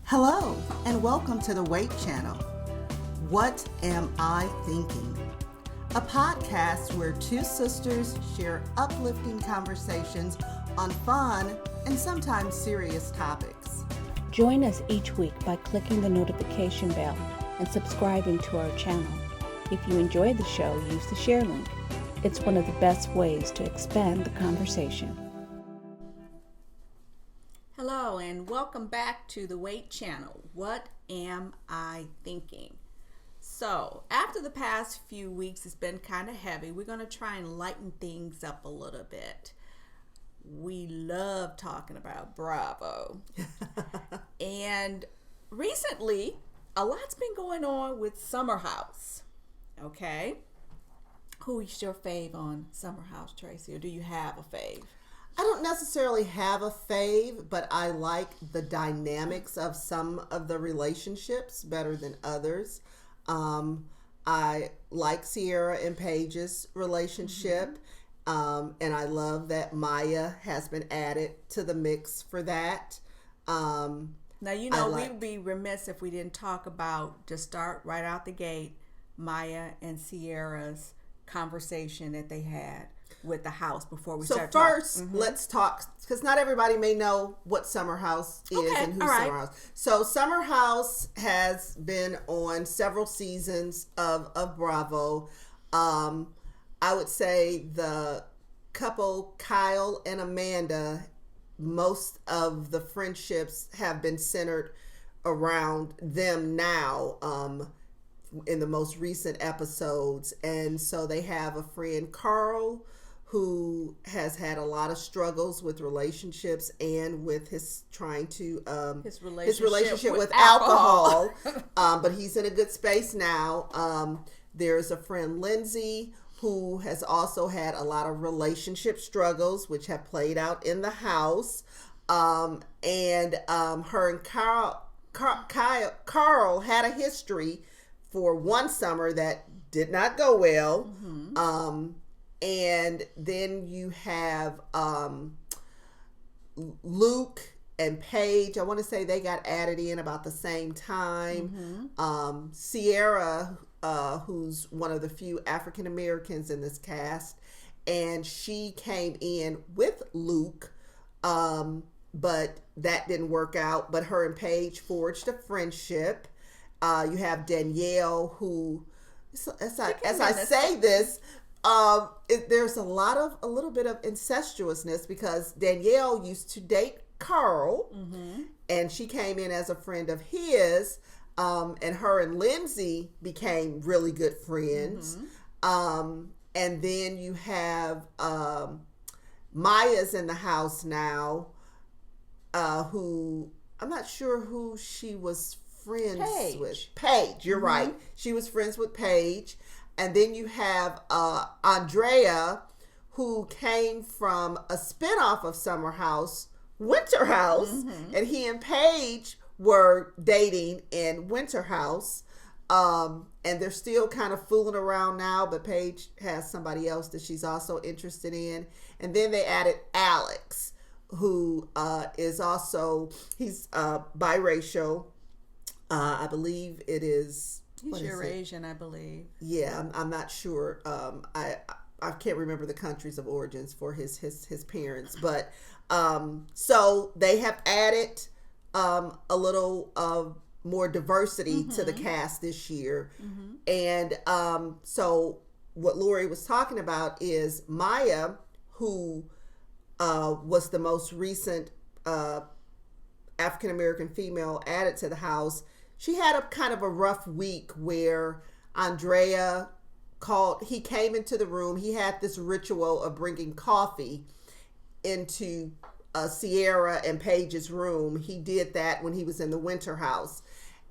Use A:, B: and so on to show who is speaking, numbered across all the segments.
A: Hello, and welcome to the W.A.I.T channel. What Am I Thinking? A podcast where two sisters share uplifting conversations on fun and sometimes serious topics.
B: Join us each week by clicking the notification bell and subscribing to our channel. If you enjoy the show, use the share link. It's one of the best ways to expand the conversation.
C: Hello and welcome back to the W.A.I.T channel. What am I thinking? So, after the past few weeks, it's been kind of heavy. We're going to try and lighten things up a little bit. We love talking about Bravo. And recently, a lot's been going on with Summer House. Okay? Who's your fave on Summer House, Tracy? Or do you have a fave?
A: I don't necessarily have a fave, but I like the dynamics of some of the relationships better than others. I like Sierra and Paige's relationship, and I love that Maya has been added to the mix for that.
C: Now, we'd be remiss if we didn't talk about, to start right out the gate, Maya and Sierra's conversation that they had with the house before we start talking. So first,
A: let's talk, because not everybody may know what Summer House is and who's Summer House. So Summer House has been on several seasons of Bravo. I would say the couple, Kyle and Amanda, most of the friendships have been centered around them now in the most recent episodes. And so they have a friend, Carl, who has had a lot of struggles with relationships and with his relationship with alcohol. But he's in a good space now. There's a friend, Lindsay, who has also had a lot of relationship struggles, which have played out in the house. Her and Carl had a history for one summer that did not go well. And then you have Luke and Paige. I want to say they got added in about the same time. Sierra, who's one of the few African Americans in this cast, and she came in with Luke, but that didn't work out. But her and Paige forged a friendship. You have Danielle, who, as I say this, there's a little bit of incestuousness, because Danielle used to date Carl, and she came in as a friend of his, and her and Lindsay became really good friends. And then you have Maya's in the house now, who I'm not sure who she was friends with. Paige, you're right. She was friends with Paige. And then you have Andrea, who came from a spinoff of Summer House, Winter House, and he and Paige were dating in Winter House. And they're still kind of fooling around now, but Paige has somebody else that she's also interested in. And then they added Alex, who is also, he's biracial. I believe it is...
C: He's Eurasian, I believe.
A: Yeah, I'm not sure. I can't remember the countries of origins for his parents, but so they have added a little more diversity to the cast this year, and so what Lori was talking about is Maya, who was the most recent African American female added to the house. She had a kind of a rough week where Andrea he came into the room. He had this ritual of bringing coffee into Sierra and Paige's room. He did that when he was in the Winter House.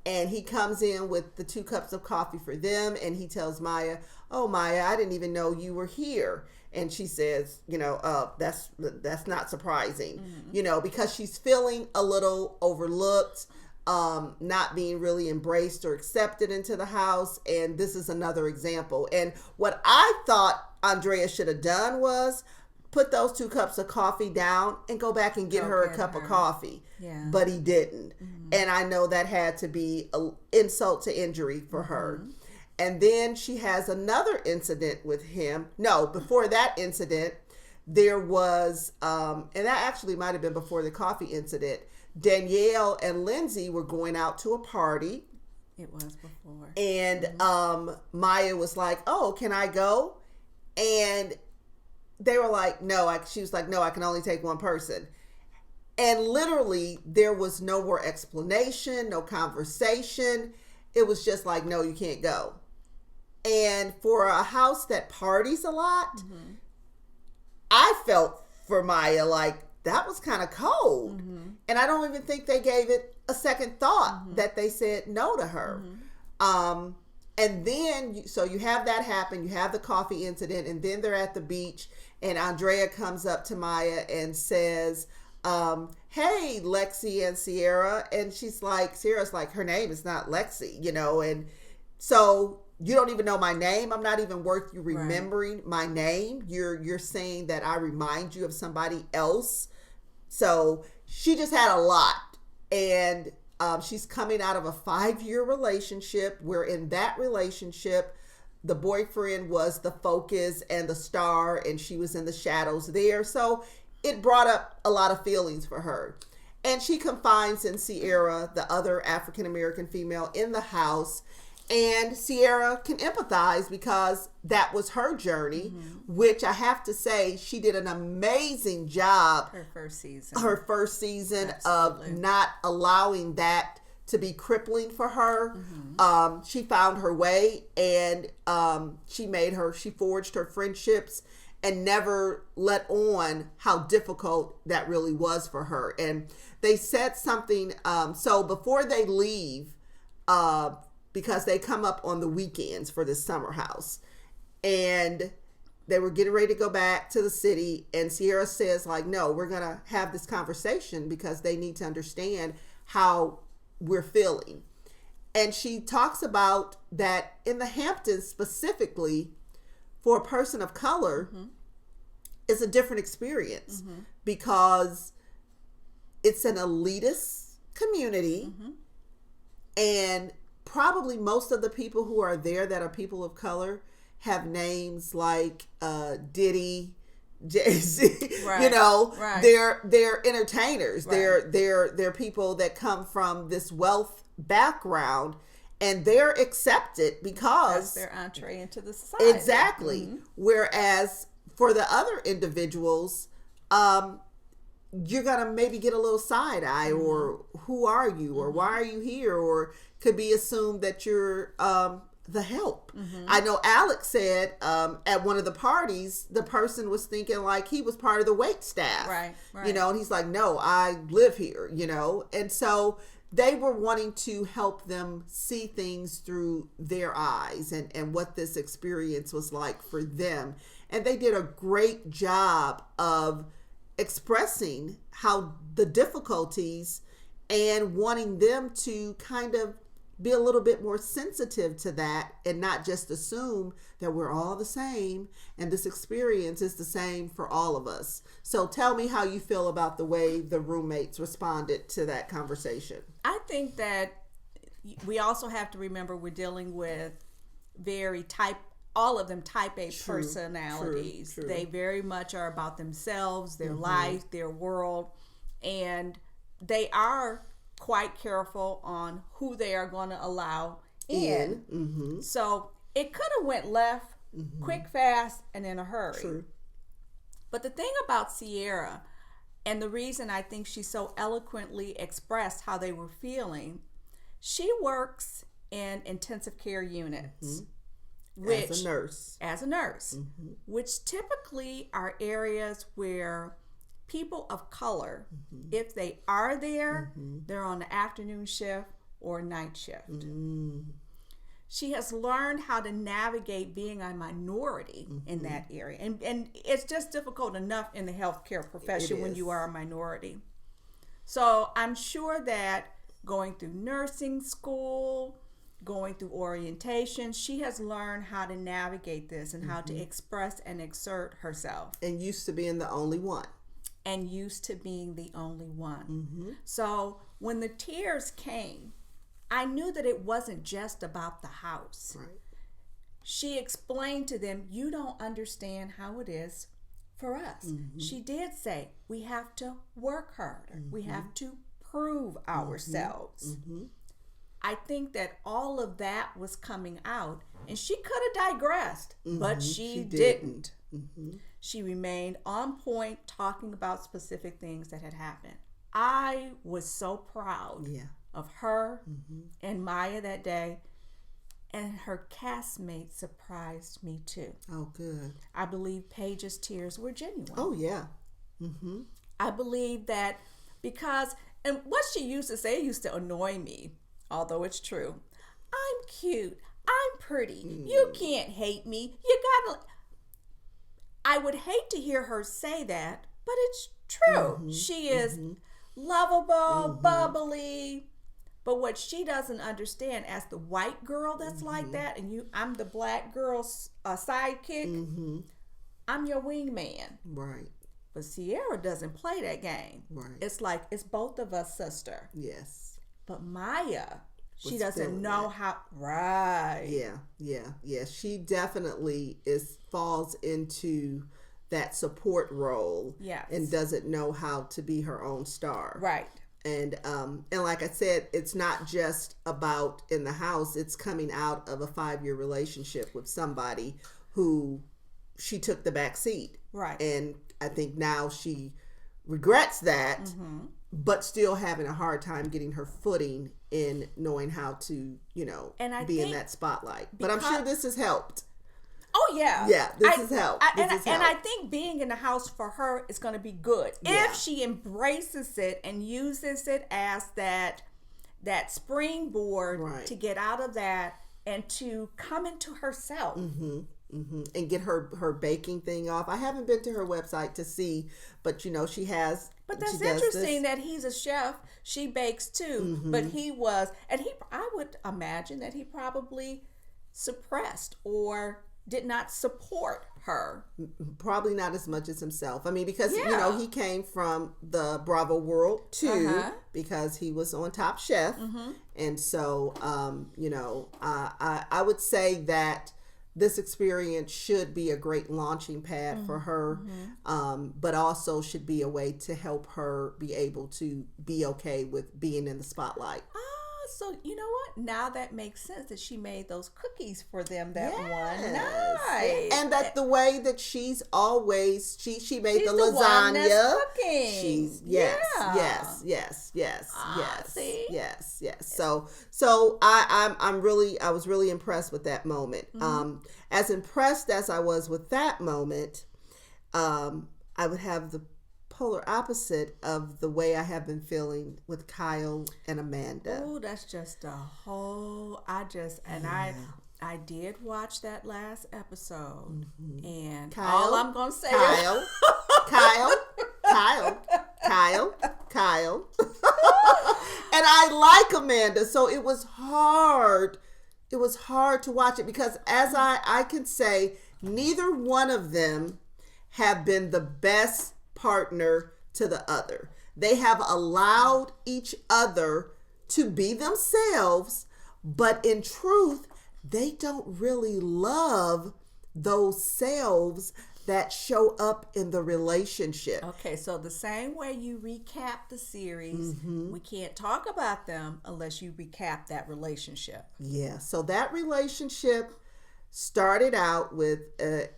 A: And he comes in with the 2 cups of coffee for them, and he tells Maya, "Oh, Maya, I didn't even know you were here." And she says, that's not surprising, because she's feeling a little overlooked, not being really embraced or accepted into the house. And this is another example. And what I thought Andrea should have done was put those 2 cups of coffee down and go back and get her a cup of coffee.
C: Yeah.
A: But he didn't. And I know that had to be an insult to injury for her. And then she has another incident with him. No, before that incident, there was, and that actually might have been before the coffee incident. Danielle and Lindsay were going out to a party.
C: It was before.
A: And Maya was like, "Oh, can I go?" And they were like, "No." She was like, "No, I can only take one person." And literally, there was no more explanation, no conversation. It was just like, "No, you can't go." And for a house that parties a lot, I felt for Maya like that was kind of cold. And I don't even think they gave it a second thought that they said no to her. And then, so you have that happen, you have the coffee incident, and then they're at the beach, and Andrea comes up to Maya and says, "Hey, Lexi and Sierra." And she's like, Sierra's like, her name is not Lexi, you know, and so you don't even know my name. I'm not even worth you remembering my name. You're saying that I remind you of somebody else. So she just had a lot. And she's coming out of a 5-year relationship where in that relationship, the boyfriend was the focus and the star, and she was in the shadows there. So it brought up a lot of feelings for her. And she confides in Sierra, the other African-American female in the house. And Sierra can empathize because that was her journey, which I have to say, she did an amazing job.
C: Her first season
A: of not allowing that to be crippling for her. She found her way, and she forged her friendships and never let on how difficult that really was for her. And they said something, so before they leave, because they come up on the weekends for this summer house, and they were getting ready to go back to the city, and Sierra says like, "No, we're gonna have this conversation because they need to understand how we're feeling." And she talks about that in the Hamptons specifically, for a person of color, it's a different experience because it's an elitist community, and probably most of the people who are there that are people of color have names like Diddy, Jay-Z. You know, they're entertainers. They're people that come from this wealth background, and they're accepted because
C: that's their entree into the society.
A: Exactly. Whereas for the other individuals, you're gonna maybe get a little side eye, or who are you, or why are you here, or could be assumed that you're the help. I know Alex said at one of the parties, the person was thinking like he was part of the wait staff,
C: right.
A: You know, and he's like, "No, I live here," you know, and so they were wanting to help them see things through their eyes and what this experience was like for them. And they did a great job of expressing how the difficulties and wanting them to kind of be a little bit more sensitive to that and not just assume that we're all the same and this experience is the same for all of us. So tell me how you feel about the way the roommates responded to that conversation.
C: I think that we also have to remember we're dealing with all of them type A personalities. True. They very much are about themselves, their life, their world, and they are quite careful on who they are going to allow in. So it could have went left quick, fast, and in a hurry.
A: True.
C: But the thing about Sierra, and the reason I think she so eloquently expressed how they were feeling, she works in intensive care units.
A: As a nurse,
C: which typically are areas where people of color, if they are there, they're on the afternoon shift or night shift. She has learned how to navigate being a minority in that area. And it's just difficult enough in the healthcare profession when you are a minority. So I'm sure that going through nursing school, going through orientation, she has learned how to navigate this and how to express and exert herself.
A: And used to being the only one.
C: and used to being the only one. So when the tears came, I knew that it wasn't just about the house.
A: Right.
C: She explained to them, you don't understand how it is for us. She did say, we have to work harder. We have to prove ourselves. I think that all of that was coming out, and she could have digressed, but she didn't. She remained on point, talking about specific things that had happened. I was so proud of her and Maya that day, and her castmates surprised me too.
A: Oh, good.
C: I believe Paige's tears were genuine.
A: Oh, yeah.
C: I believe that because, and what she used to say used to annoy me, although it's true. I'm cute. I'm pretty. You can't hate me. You gotta. I would hate to hear her say that, but it's true. She is lovable, bubbly. But what she doesn't understand, as the white girl that's like that, and I'm the black girl's sidekick, I'm your wingman.
A: Right.
C: But Sierra doesn't play that game.
A: Right.
C: It's like, it's both of us, sister.
A: Yes.
C: But Maya, she
A: Was
C: doesn't
A: feeling
C: know
A: that.
C: how. Right.
A: Yeah. She definitely falls into that support role.
C: Yes.
A: And doesn't know how to be her own star.
C: Right.
A: And like I said, it's not just about in the house. It's coming out of a 5-year relationship with somebody who she took the back seat.
C: Right.
A: And I think now she regrets that, but still having a hard time getting her footing in knowing how to,
C: And
A: be in that spotlight. But I'm sure this has helped.
C: Oh, yeah.
A: Yeah, this has helped.
C: And I think being in the house for her is going to be good.
A: Yeah.
C: If she embraces it and uses it as that springboard to get out of that and to come into herself.
A: And get her baking thing off. I haven't been to her website to see, but she has.
C: But that's interesting that he's a chef. She bakes too. But I would imagine that he probably suppressed or did not support her.
A: Probably not as much as himself. I mean, because he came from the Bravo world too, because he was on Top Chef, and so I would say that this experience should be a great launching pad for her, but also should be a way to help her be able to be okay with being in the spotlight.
C: So you know what? Now that makes sense that she made those cookies for them that one
A: Yes.
C: night.
A: And that the way that she's always she made
C: She's
A: the
C: the
A: lasagna.
C: one that's cooking.
A: She's
C: See?
A: yes. So I was really impressed with that moment. As impressed as I was with that moment, I would have the polar opposite of the way I have been feeling with Kyle and Amanda.
C: Oh, that's just a whole. I did watch that last episode, and
A: Kyle,
C: all I'm gonna say,
A: Kyle. And I like Amanda, so it was hard. It was hard to watch it because, as I can say, neither one of them have been the best partner to the other. They have allowed each other to be themselves, but in truth, they don't really love those selves that show up in the relationship.
C: Okay, so the same way you recap the series, we can't talk about them unless you recap that relationship.
A: Yeah, so that relationship started out with,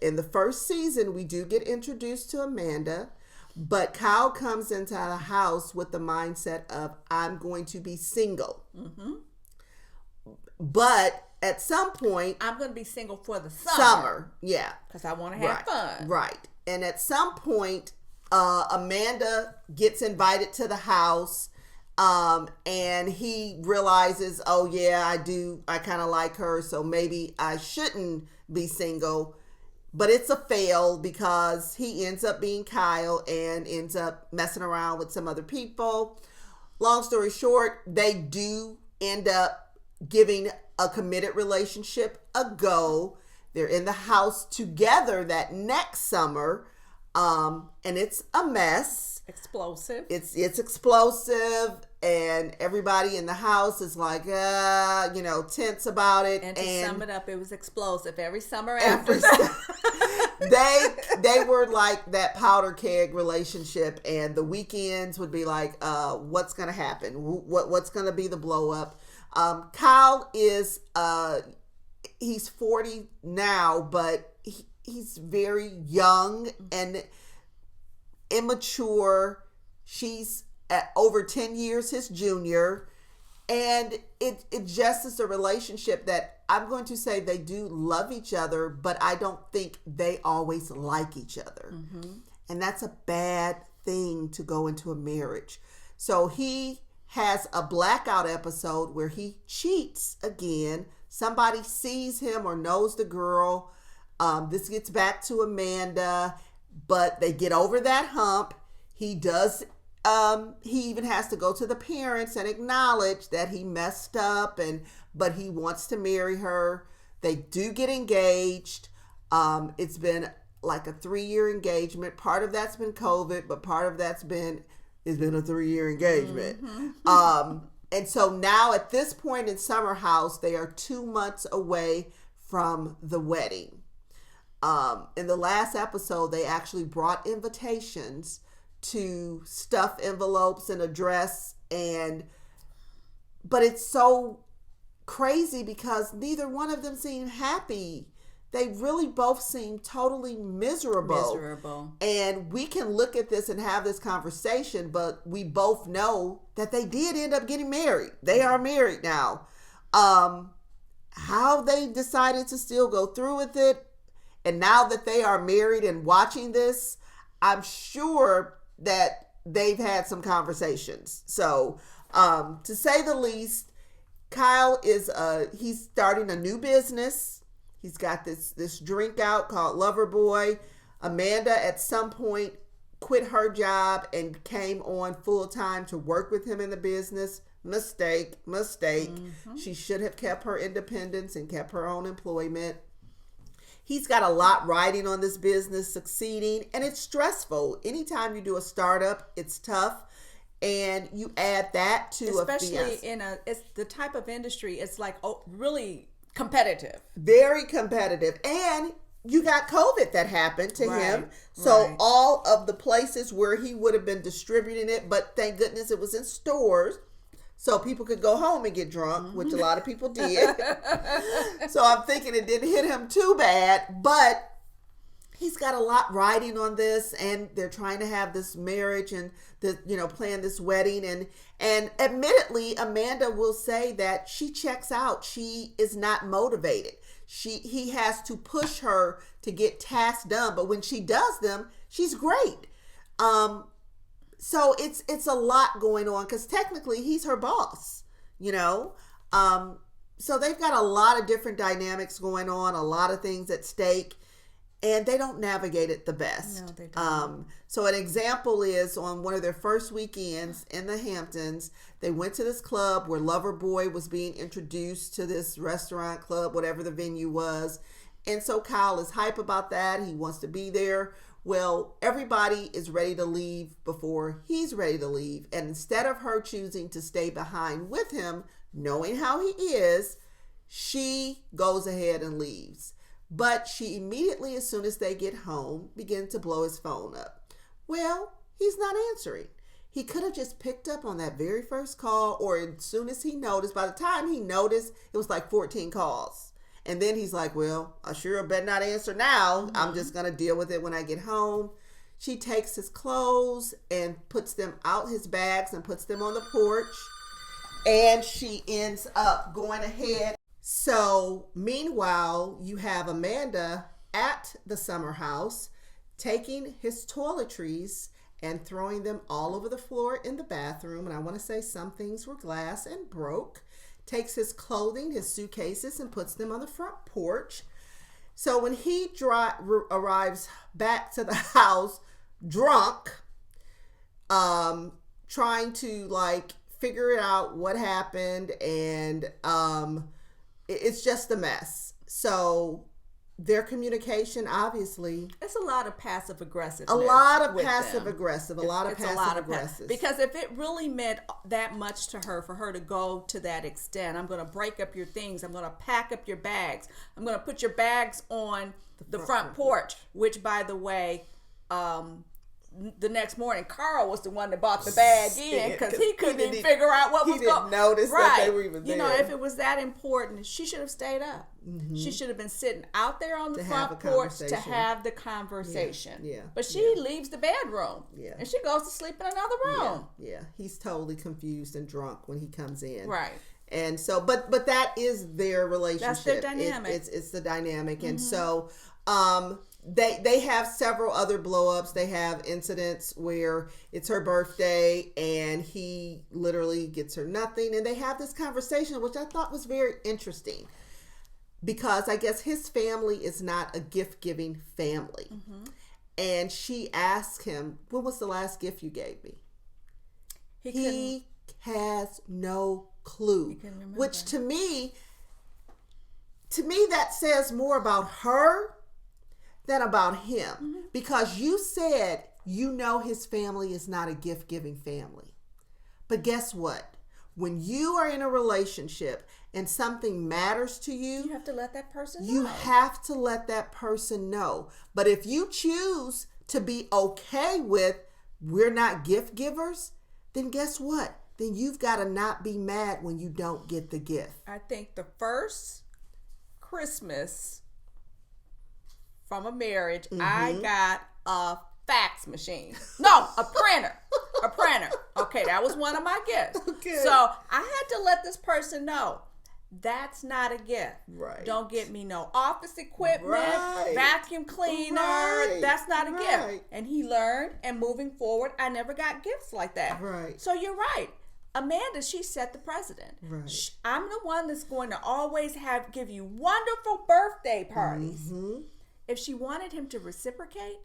A: in the first season, we do get introduced to Amanda, but Kyle comes into the house with the mindset of, I'm going to be single. But at some point,
C: I'm going to be single for the
A: summer. Yeah.
C: Because I want to have fun.
A: Right. And at some point, Amanda gets invited to the house, and he realizes, oh yeah, I kind of like her, so maybe I shouldn't be single. But it's a fail because he ends up being Kyle and ends up messing around with some other people. Long story short, they do end up giving a committed relationship a go. They're in the house together that next summer, and it's a mess.
C: Explosive.
A: It's explosive, and everybody in the house is like, tense about it.
C: And to sum it up, it was explosive every summer
A: every
C: after that.
A: they were like that powder keg relationship, and the weekends would be like, what's gonna happen? What's gonna be the blow up? Kyle is he's 40 now, but he's very young and immature. She's at over 10 years his junior, and it just is a relationship that I'm going to say they do love each other, but I don't think they always like each other. And that's a bad thing to go into a marriage. So he has a blackout episode where he cheats again. Somebody sees him or knows the girl. This gets back to Amanda, but they get over that hump. He does. He even has to go to the parents and acknowledge that he messed up, but he wants to marry her. They do get engaged. It's been like a 3-year engagement. Part of that's been COVID, but part of it's been a 3-year engagement. And so now at this point in Summer House, they are 2 months away from the wedding. In the last episode, they actually brought invitations to stuff envelopes and address, but it's so crazy because neither one of them seem happy. They really both seem totally miserable. And we can look at this and have this conversation, but we both know that they did end up getting married. They are married now. How they decided to still go through with it, and now that they are married and watching this, I'm sure that they've had some conversations. So, to say the least, Kyle is he's starting a new business. He's got this drink out called Lover Boy. Amanda at some point quit her job and came on full time to work with him in the business. Mistake. She should have kept her independence and kept her own employment. He's got a lot riding on this business succeeding, and it's stressful. Anytime you do a startup, it's tough, and you add that to
C: especially it's the type of industry. It's like really competitive,
A: very competitive, and you got COVID that happened to him. So all of the places where he would have been distributing it, but thank goodness it was in stores, so people could go home and get drunk, which a lot of people did. So I'm thinking it didn't hit him too bad, but he's got a lot riding on this, and they're trying to have this marriage and plan this wedding. And admittedly, Amanda will say that she checks out. She is not motivated. He has to push her to get tasks done, but when she does them, she's great. So it's a lot going on because technically he's her boss, So they've got a lot of different dynamics going on, a lot of things at stake, and they don't navigate it the best.
C: No, they don't.
A: So an example is on one of their first weekends in the Hamptons, they went to this club where Lover Boy was being introduced to this restaurant club, whatever the venue was. And so Kyle is hype about that. He wants to be there. Well, everybody is ready to leave before he's ready to leave. And instead of her choosing to stay behind with him, knowing how he is, she goes ahead and leaves. But she immediately, as soon as they get home, begins to blow his phone up. Well, he's not answering. He could have just picked up on that very first call, or as soon as he noticed, by the time he noticed, it was like 14 calls. And then he's like, well, I sure better not answer now. I'm just going to deal with it when I get home. She takes his clothes and puts them out his bags and puts them on the porch. And she ends up going ahead. So meanwhile, you have Amanda at the summer house taking his toiletries and throwing them all over the floor in the bathroom. And I want to say some things were glass and broke. Takes his clothing, his suitcases, and puts them on the front porch. So when he arrives back to the house drunk, trying to figure it out what happened, and it's just a mess. So their communication, obviously,
C: it's a lot of passive aggressive.
A: a lot of passive aggressive.
C: Because if it really meant that much to her, for her to go to that extent, I'm going to break up your things. I'm going to pack up your bags. I'm going to put your bags on the front porch, which, by the way, the next morning, Carl was the one that bought the bag in because he couldn't even figure out what was going on.
A: He didn't notice that they were even there.
C: You know, if it was that important, she should have stayed up. Mm-hmm. She should have been sitting out there on the front porch to have the conversation. Yeah. But she leaves the bedroom. Yeah. And she goes to sleep in another room.
A: Yeah. He's totally confused and drunk when he comes in.
C: Right.
A: And so, but that is their relationship.
C: That's their dynamic.
A: It's the dynamic. And so, they have several other blow-ups. They have incidents where it's her birthday and he literally gets her nothing. And they have this conversation, which I thought was very interesting, because I guess his family is not a gift-giving family. Mm-hmm. And she asked him, when was the last gift you gave me? He has no clue, which to me that says more about her than about him. Mm-hmm. Because you said you know his family is not a gift-giving family. But guess what? When you are in a relationship and something matters to you,
C: you have to let that person know.
A: You have to let that person know. But if you choose to be okay with, we're not gift givers, then guess what? Then you've got to not be mad when you don't get the gift.
C: I think the first Christmas from a marriage, mm-hmm. I got a fax machine. No, a printer. A printer. Okay, that was one of my gifts. Okay. So I had to let this person know, that's not a gift. Right. Don't get me no office equipment, vacuum cleaner. Right. That's not a gift. And he learned, and moving forward, I never got gifts like that. Right. So you're right. Amanda, she set the precedent. Right. I'm the one that's going to always give you wonderful birthday parties. Mm-hmm. If she wanted him to reciprocate,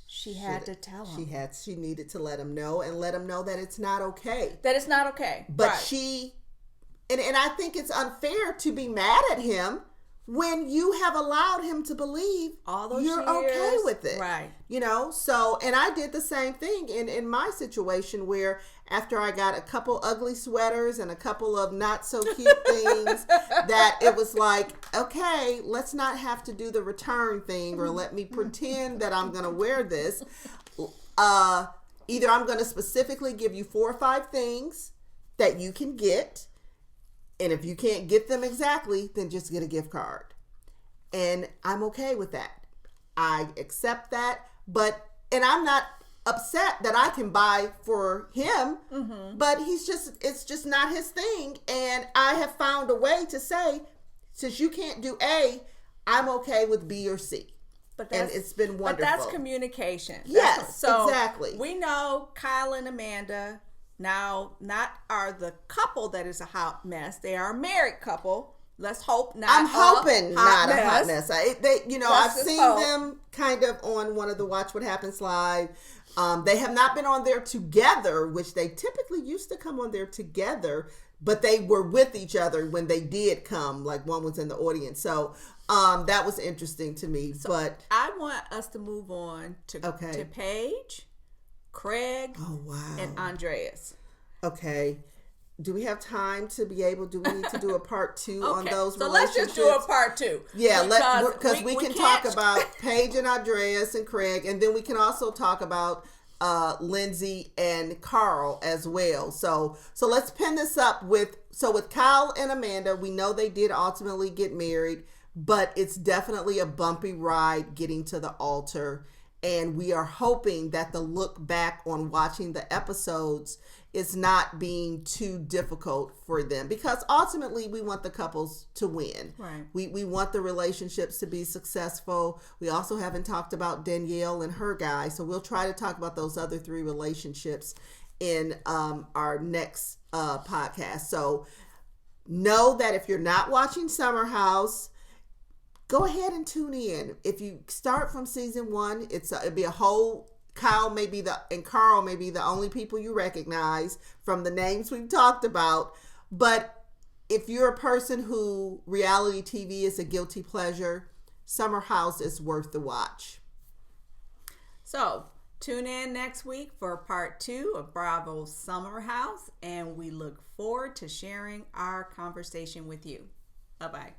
C: she had to tell him.
A: She needed to let him know, and let him know that it's not okay.
C: That it's not okay.
A: But and I think it's unfair to be mad at him when you have allowed him to believe all those you're okay with it. Right. You know, so, and I did the same thing in my situation, where after I got a couple ugly sweaters and a couple of not so cute things, that it was like, okay, let's not have to do the return thing, or let me pretend that I'm going to wear this. Either I'm going to specifically give you 4 or 5 things that you can get, and if you can't get them exactly, then just get a gift card. And I'm okay with that. I accept that. And I'm not upset that I can buy for him, mm-hmm. but it's just not his thing. And I have found a way to say, since you can't do A, I'm okay with B or C. And it's been wonderful.
C: But that's communication.
A: Yes, exactly.
C: We know Kyle and Amanda now are the couple that is a hot mess. They are a married couple. Let's hope not.
A: I'm hoping not a hot mess. I've seen them kind of on one of the Watch What Happens Live. They have not been on there together, which they typically used to come on there together, but they were with each other when they did come, like one was in the audience. So that was interesting to me. So but
C: I want us to move on to Paige, Craig, and Andreas.
A: Okay. Do we have time to be able? Do we need to do a part 2 on those relationships? So
C: let's just do a part 2.
A: Yeah, because we can talk about Paige and Andreas and Craig, and then we can also talk about Lindsay and Carl as well. So let's pin this up with Kyle and Amanda. We know they did ultimately get married, but it's definitely a bumpy ride getting to the altar. And we are hoping that the look back on watching the episodes is not being too difficult for them, because ultimately we want the couples to win. Right. We want the relationships to be successful. We also haven't talked about Danielle and her guy, so we'll try to talk about those other 3 relationships in our next podcast. So know that if you're not watching Summer House, go ahead and tune in. If you start from season 1, it'd be a whole. Carl may be the only people you recognize from the names we've talked about. But if you're a person who reality TV is a guilty pleasure, Summer House is worth the watch.
C: So tune in next week for part 2 of Bravo's Summer House, and we look forward to sharing our conversation with you. Bye-bye.